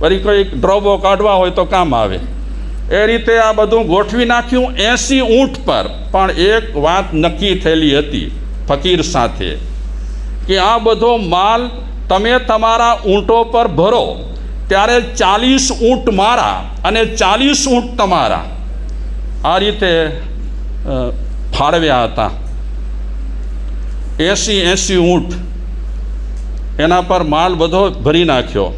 વળી કોઈ ડ્રોબો કાઢવા હોય તો કામ આવે. એ રીતે આ બધું ગોઠવી નાખ્યું 80 ઊંટ પર. પણ એક વાત નક્કી થયેલી હતી ફકીર સાથે કે આ બધો માલ તમે તમારા ઊંટો પર ભરો ત્યારે 40 ઊંટ મારા અને 40 ઊંટ તમારા, આ રીતે ફાળવ્યા હતા. 80 ઊંટ એના પર માલ બધો ભરી નાખ્યો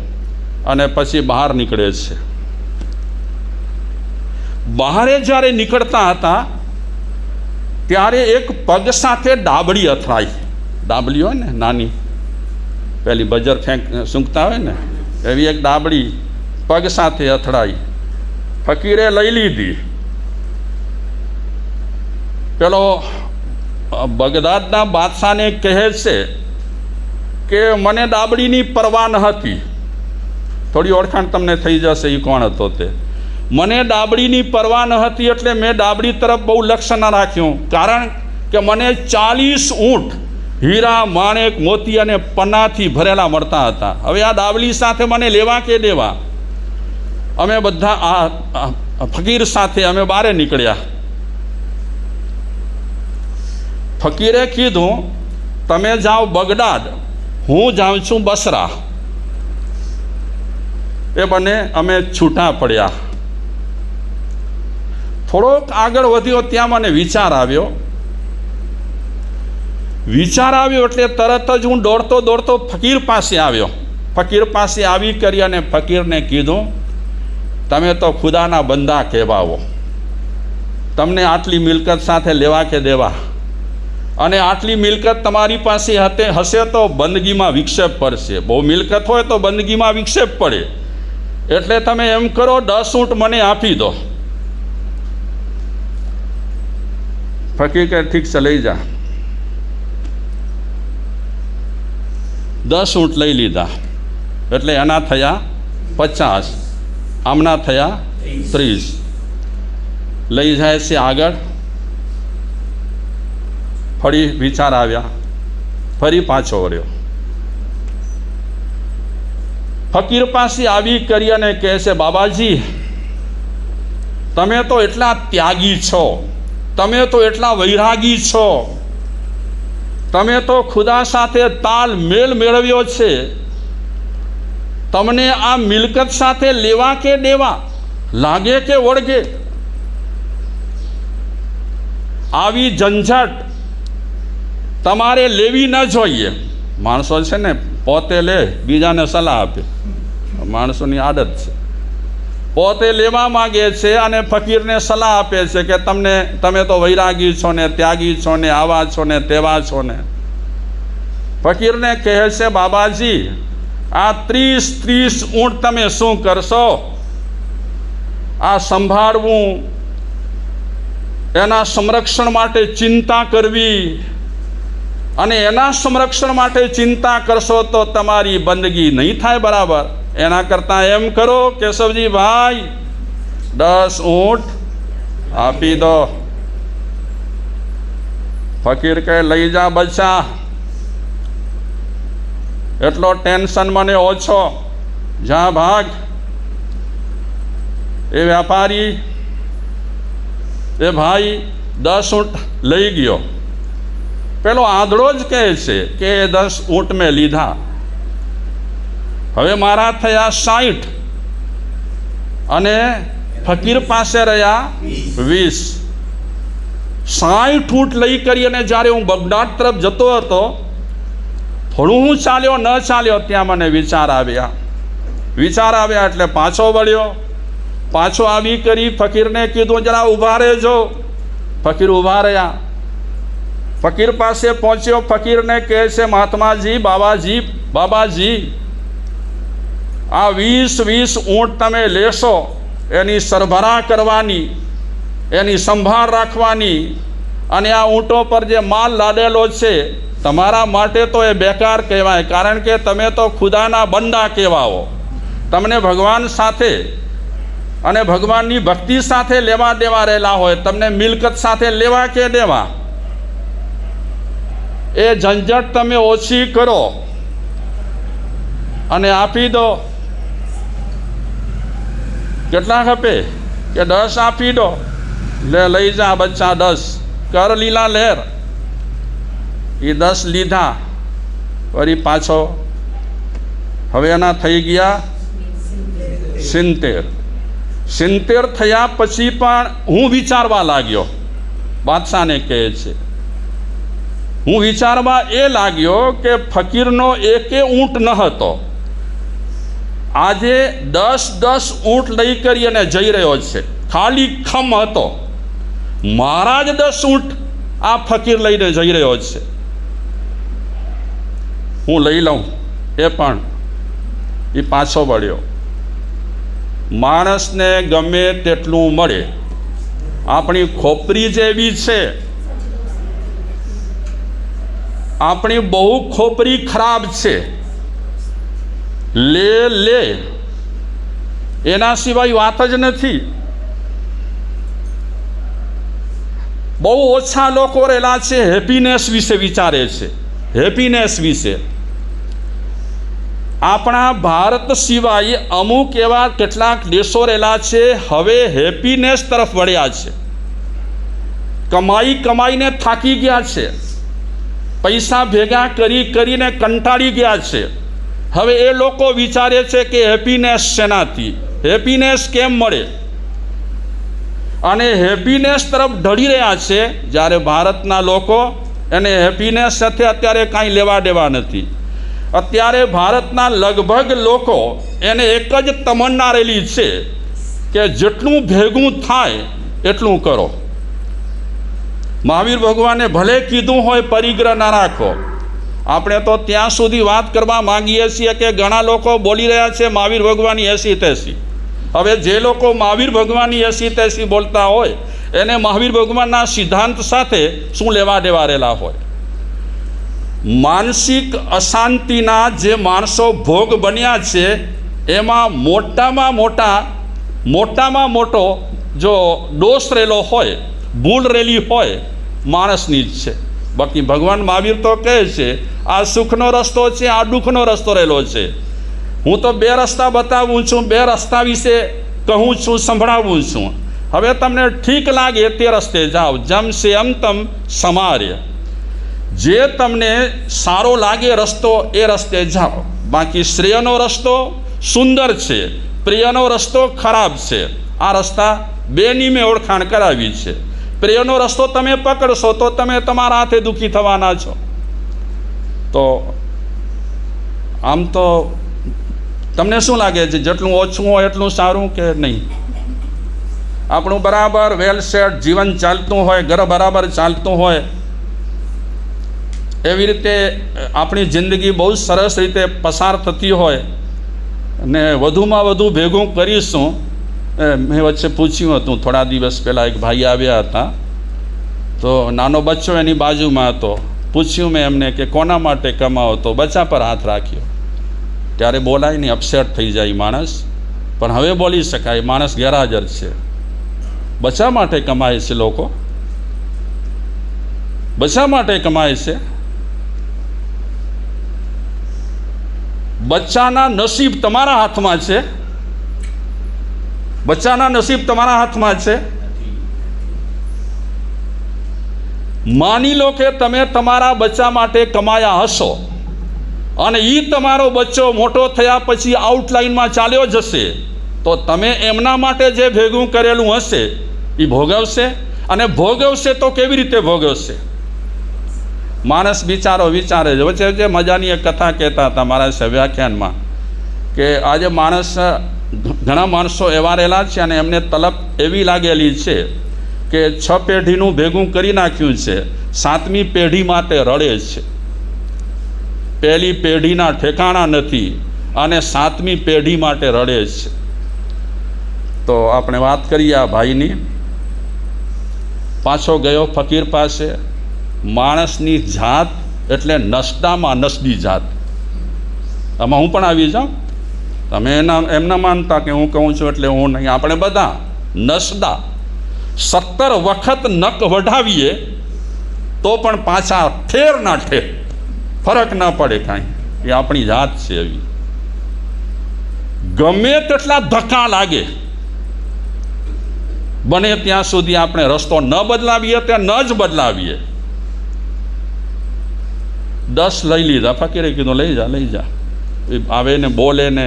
અને પછી બહાર નીકળે છે. બહારે જ્યારે નીકળતા હતા ત્યારે એક પગ સાથે ડાબડી અથડાઈ. ડાબલી હોય ને નાની, પેલી બજર સૂંઘતા હોય ને એવી એક ડાબડી પગ સાથે અથડાઈ. ફકીરે લઈ લીધી. પેલો બગદાદના બાદશાહને કહે છે કે મને ડાબડીની પરવા ન હતી. થોડી ઓળખાણ તમને થઈ જશે એ કોણ હતો તે. મને ડાબડીની પરવા ન હતી એટલે મેં ડાબડી તરફ બહુ લક્ષ્ય ન રાખ્યું, કારણ કે મને 40 ઊંટ હીરા, માણેક, મોતી અને પન્નાથી ભરેલા મળતા હતા. હવે આ ડાબલી સાથે મને લેવા કે દેવા? અમે બધા આ ફકીર સાથે અમે બહાર નીકળ્યા. ફકીરે કીધું તમે જાઓ બગદાદ, હું જાઉં છું બસરા. એ બંને અમે છૂટા પડ્યા. થોડોક આગળ વધ્યો ત્યાં મને વિચાર આવ્યો એટલે તરત જ હું દોડતો ફકીર પાસે આવ્યો. ફકીર પાસે આવી કરી અને ફકીરને કીધું તમે તો ખુદાના બંદા કહેવાઓ, તમને આટલી મિલકત સાથે લેવા કે દેવા, અને આટલી મિલકત તમારી પાસે હશે તો બંદગીમાં વિક્ષેપ પડશે. બહુ મિલકત હોય તો બંદગીમાં વિક્ષેપ પડે, એટલે તમે એમ કરો 10 ઊંટ મને આપી દો. ફકીર કે ઠીક છે લઈ જા. 10 ઊંટ લઈ લીધા એટલે એના થયા 50, આમના થયા 30. લઈ જાય છે આગળ. ફરી વિચાર આવ્યા, ફરી પાછો વળ્યો. ફકીર પાસે આવી કરી અને કહે છે બાબાજી તમે તો એટલા ત્યાગી છો, તમે તો એટલા વૈરાગી છો, તમે તો ખુદા સાથે તાલ મેળ મેળવ્યો છે, તમને આ મિલકત સાથે લેવા કે દેવા, લાગે કે વળગે? આવી ઝંઝટ તમારે લેવી ન જોઈએ. માણસો છે ને પોતે લે બીજાને સલાહ આપે, માણસોની આદત છે. પોતે લેવા માગે છે અને ફકીરને સલાહ આપે છે કે તમે તો વૈરાગી છો ને, ત્યાગી છો ને, આવા છો ને, તેવા છો ને. ફકીરને કહે છે બાબાજી આ 30 ઊંટ તમે શું કરશો? આ સંભાળવું, એના સંરક્ષણ માટે ચિંતા કરવી, અને એના સંરક્ષણ માટે ચિંતા કરશો તો તમારી બંદગી નહીં થાય બરાબર. એના કરતાં એમ કરો કેશવજી ભાઈ 10 ઊંટ આપી દો. ફકીર કહે લઈ જા બચ્ચા, એટલો ટેન્શન મને ઓછો, જા ભાગ. એ વેપારી એ ભાઈ 10 ઊંટ લઈ ગયો. પેલો આંધળો જ કહે છે કે 10 ઊંટ મેં લીધા, હવે મારા થયા 60 અને ફકીર પાસે રહ્યા 20. 60 ઊંટ લઈ કરી અને જ્યારે હું બગદાદ તરફ જતો હતો, થોડું હું ચાલ્યો ન ચાલ્યો ત્યાં મને વિચાર આવ્યા એટલે પાછો વળ્યો. પાછો આવી કરી ફકીરને કીધું જરા ઊભા રહેજો. ફકીર ઊભા રહ્યા. ફકીર પાસે પહોંચ્યો. ફકીરને કહે છે મહાત્માજી, બાબાજી આ 20 ઊંટ તમે લેશો, એની સરભરા કરવાની, એની સંભાળ રાખવાની, અને આ ઊંટો પર જે માલ લાદેલો છે તમારા માટે તો એ બેકાર કહેવાય, કારણ કે તમે તો ખુદાના બંદા કહેવાઓ. તમને ભગવાન સાથે અને ભગવાનની ભક્તિ સાથે લેવા દેવા રહેલા હોય, તમને મિલકત સાથે લેવા કે દેવા, એ ઝંઝટ તમે ઓછી કરો અને આપી દો. કેટલા ખપે કે 10 આપી દો, લે લઈ જા બચ્ચા 10, કર લીલા લહેર. એ 10 લીધા, વળી પાછો હવે એના થઈ ગયા 70. 70 થયા પછી પણ હું વિચારવા લાગ્યો, બાદશાહને કહે છે, હું વિચારવા એ લાગ્યો કે ફકીરનો એકે ઊંટ ન હતો, આજે 10 ઊંટ લઈ કરી અને જઈ રહ્યો છે, ખાલી ખમ હતો, મારા જ 10 ઊંટ આ ફકીર લઈને જઈ રહ્યો છે, હું લઈ લઉં. એ પણ એ પાછો વળ્યો. માણસને ગમે તેટલું મળે, આપણી ખોપરી જેવી છે, આપણી બહુ ખોપરી ખરાબ છે, લે એના સિવાય વાત જ નથી. બહુ ઓછા લોકો રહેલા છે હેપીનેસ વિશે વિચારે છે, હેપીનેસ વિશે. આપણા ભારત સિવાય અમુક એવા કેટલાક દેશો રહેલા છે, હવે હેપીનેસ તરફ વળ્યા છે. કમાઈને થાકી ગયા છે, પૈસા ભેગા કરીને કંટાળી ગયા છે. હવે એ લોકો વિચારે છે કે હેપીનેસ શેનાથી, હેપીનેસ કેમ મળે, અને હેપીનેસ તરફ ઢળી રહ્યા છે. જ્યારે ભારતના લોકો એને હેપીનેસ સાથે અત્યારે કાંઈ લેવા દેવા નથી. અત્યારે ભારતના લગભગ લોકો એને એક જ તમન્ના રહેલી છે કે જેટલું ભેગું થાય એટલું કરો. મહાવીર ભગવાને ભલે કીધું હોય પરિગ્રહ ના રાખો, આપણે તો ત્યાં સુધી વાત કરવા માંગીએ છીએ કે ઘણા લોકો બોલી રહ્યા છે મહાવીર ભગવાનની એસી તેસી. હવે જે લોકો મહાવીર ભગવાનની એસી તેસી બોલતા હોય એને મહાવીર ભગવાનના સિદ્ધાંત સાથે શું લેવા દેવા રહેલા હોય. માનસિક અશાંતિના જે માણસો ભોગ બન્યા છે એમાં મોટામાં મોટો જો દોષ રહેલો હોય, ભૂલ રહેલી હોય, માણસની જ છે. બાકી ભગવાન મહાવીર તો કહે છે આ સુખનો રસ્તો છે, આ દુઃખનો રસ્તો રહેલો છે. હું તો 2 રસ્તા બતાવું છું, 2 રસ્તા વિશે કહું છું, સંભળાવું છું. હવે તમને ઠીક લાગે તે રસ્તે જાઓ. જમ સે અમ તમ સમાર્ય, જે તમને સારો લાગે રસ્તો એ રસ્તે જાઓ. બાકી શ્રેયનો રસ્તો સુંદર છે, પ્રિયનો રસ્તો ખરાબ છે. આ રસ્તા બેની મેં ઓળખાણ કરાવી છે. પ્રિયનો રસ્તો તમે પકડશો તો તમે તમારા હાથે દુઃખી થવાના છો. તો આમ તો તમને શું લાગે છે, જેટલું ઓછું હોય એટલું સારું કે નહીં? આપણું બરાબર વેલ સેટ જીવન ચાલતું હોય, ઘર બરાબર ચાલતું હોય, એવી રીતે આપણી જિંદગી બહુ સરસ રીતે પસાર થતી હોય અને વધુમાં વધુ ભેગું કરીશું. મેં વચ્ચે પૂછ્યું હતું, થોડા દિવસ પહેલાં એક ભાઈ આવ્યા હતા, તો નાનો બચ્ચો એની બાજુમાં હતો. પૂછ્યું મેં એમને કે કોના માટે કમાવો, તો બચ્ચા પર હાથ રાખ્યો. ત્યારે બોલાય નહીં, અપસેટ થઈ જાય માણસ, પણ હવે બોલી શકાય, માણસ ગેરહાજર છે. બચ્ચા માટે કમાય છે, લોકો બચ્ચા માટે કમાય છે. બચ્ચાના નસીબ તમારા હાથમાં છે, બચ્ચાના નસીબ તમારા હાથમાં છે. માની લો કે તમે તમારા બચ્ચા માટે કમાયા હશો અને એ તમારો બચ્ચો મોટો થયા પછી આઉટલાઇનમાં ચાલ્યો જશે, તો તમે એમના માટે જે ભેગું કરેલું હશે એ ભોગવશે. અને ભોગવશે તો કેવી રીતે ભોગવશે? માણસ બિચારો વિચારે છે. વચ્ચે જે મજાની એક કથા કહેતા હતા મારા વ્યાખ્યાનમાં કે આજે ઘણા માણસો એવા રહેલા છે અને એમને તલબ એવી લાગેલી છે કે 6 પેઢીનું ભેગું કરી નાખ્યું છે, 7મી પેઢી માટે રડે છે. પહેલી પેઢીના ઠેકાણા નથી અને 7મી પેઢી માટે રડે છે. તો આપણે વાત કરીએ આ ભાઈની. પાછો ગયો ફકીર પાસે. માણસની જાત એટલે નસડામાં નસડી જાત. આમાં હું પણ આવી જાઉં, તમે એમના માનતા કે હું કહું છું એટલે હું નહીં. આપણે બધા નસડા. 17 વખત નક વઢાવીએ તો પણ પાછા ઠેર ના ઠેર, ફરક ના પડે કાંઈ. એ આપણી જાત છે એવી. ગમે તેટલા ધક્કા લાગે, બને ત્યાં સુધી આપણે રસ્તો ન બદલાવીએ તે ન જ બદલાવીએ. 10 લઈ લીધા, ફકીરે કીધું લઈ જા. એ આવે ને બોલે ને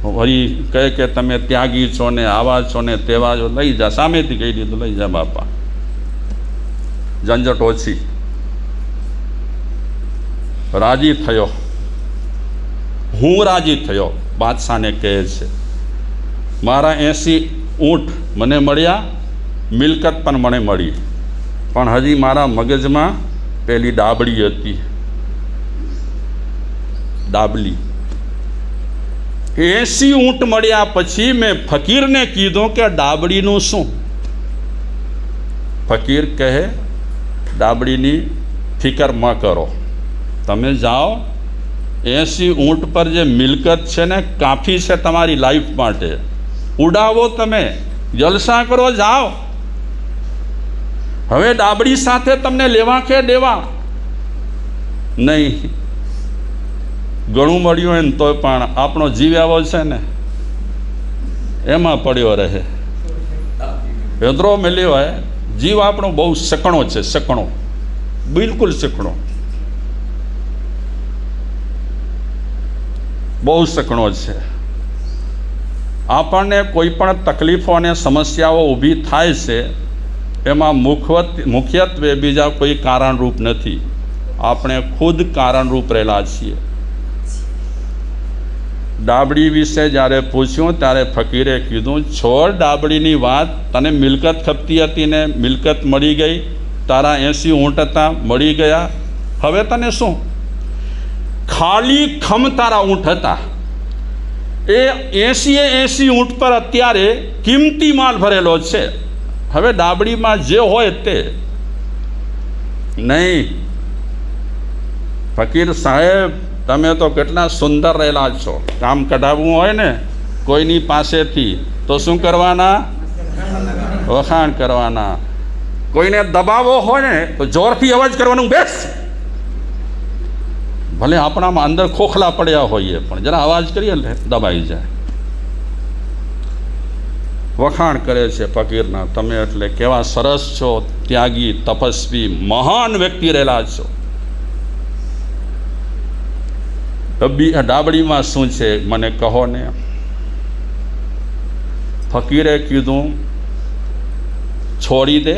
વળી કહે કે તમે ત્યાગી છો ને આવા છો ને તેવા છો, લઈ જા. સામેથી કહી દીધું લઈ જા બાપા, ઝંઝટ ઓછી. રાજી થયો, હું રાજી થયો. બાદશાહને કહે છે મારા 80 ઊંટ મને મળ્યા, મિલકત પણ મને મળી, પણ હજી મારા મગજમાં પેલી ડાબડી હતી. ડાબલી 80 ઊંટ મળ્યા પછી મેં ફકીરને કીધું કે ડાબડીનું શું? ફકીર કહે ડાબડીની ફિકર ન કરો, તમે જાઓ. 80 ઊંટ પર જે મિલકત છે ને કાફી છે તમારી લાઈફ માટે. ઉડાવો, તમે જલસા કરો, જાઓ. હવે ડાબડી સાથે તમને લેવા કે દેવા નહીં. ઘણું મળ્યું હોય ને તો પણ આપણો જીવ એવો છે ને એમાં પડ્યો રહે. વેદરો મળ્યો હોય, જીવ આપણો બહુ સકણો છે, સકણો, બિલકુલ સકણો, બહુ સકણો છે. આપણને કોઈ પણ તકલીફો અને સમસ્યાઓ ઊભી થાય છે એમાં મુખ્યત્વે બીજા કોઈ કારણરૂપ નથી, આપણે ખુદ કારણરૂપ રહેલા છીએ. ડાબડી વિશે જ્યારે પૂછ્યું ત્યારે ફકીરે કીધું છોડ ડાબડીની વાત, તને મિલકત ખપતી હતી ને મિલકત મળી ગઈ, તારા 80 ઊંટ હતા મળી ગયા, હવે તને શું? ખાલી ખમ તારા ઊંટ હતા. એ 80 ઊંટ પર અત્યારે કિંમતી માલ ભરેલો છે. હવે ડાબડીમાં જે હોય તે નહીં. ફકીર સાહેબ તમે તો કેટલા સુંદર રહેલા છો. કામ કઢાવવું હોય ને કોઈની પાસેથી તો શું કરવાના? વખાણ કરવાના. કોઈને દબાવવો હોય ને તો જોરથી અવાજ કરવાનું, બેસ. ભલે આપણામાં અંદર ખોખલા પડ્યા હોઈએ પણ જરા અવાજ કરીએ ને દબાઈ જાય. વખાણ કરે છે ફકીરના, તમે એટલે કેવા સરસ છો, ત્યાગી, તપસ્વી, મહાન વ્યક્તિ રહેલા છો. ડાબડીમાં શું છે મને કહો ને. ફકીરે કીધું છોડી દે,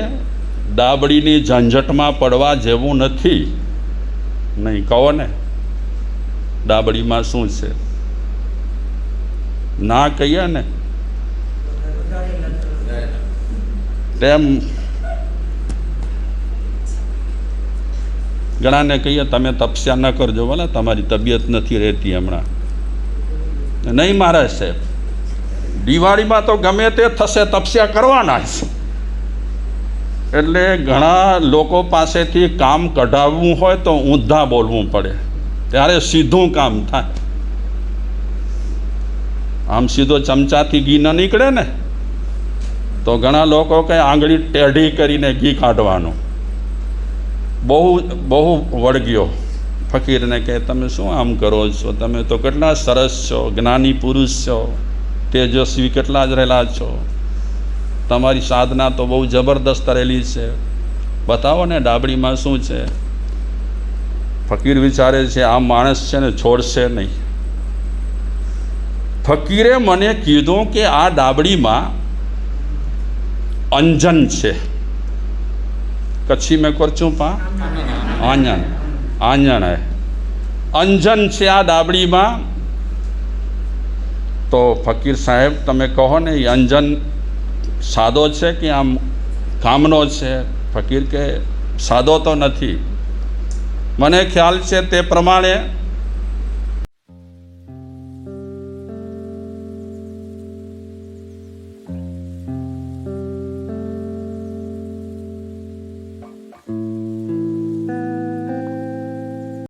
ડાબડીની ઝંઝટમાં પડવા જેવું નથી. નહીં, કહો ને ડાબડીમાં શું છે? ના કહીએ ને તેમ ઘણાને કહીએ તમે તપસ્યા ન કરજો, ભલે તમારી તબિયત નથી રહેતી હમણાં. નહીં મહારાજ સાહેબ, દિવાળીમાં તો ગમે તે થશે, તપસ્યા કરવાના જ. એટલે ઘણા લોકો પાસેથી કામ કઢાવવું હોય તો ઊંધા બોલવું પડે, ત્યારે સીધું કામ થાય. આમ સીધો ચમચાથી ઘી ન નીકળે ને, તો ઘણા લોકો કંઈ આંગળી ટેઢી કરીને ઘી કાઢવાનું. બહુ વળગ્યો. ફકીરને કહે તમે શું આમ કરો છો? તમે તો કેટલા સરસ છો, જ્ઞાની પુરુષ છો, તેજસ્વી કેટલા જ રહેલા છો, તમારી સાધના તો બહુ જબરદસ્ત રહેલી છે, બતાવો ને ડાબડીમાં શું છે? ફકીર વિચારે છે આ માણસ છે ને છોડશે નહીં. ફકીરે મને કીધું કે આ ડાબડીમાં અંજન છે. કચ્છી મેં કરચું પા આંજણ, આંજણ હે, અંજન છે આ ડાબડીમાં. તો ફકીર સાહેબ તમે કહો ને એ અંજન સાદો છે કે આમ કામનો છે? ફકીર કે સાદો તો નથી, મને ખ્યાલ છે તે પ્રમાણે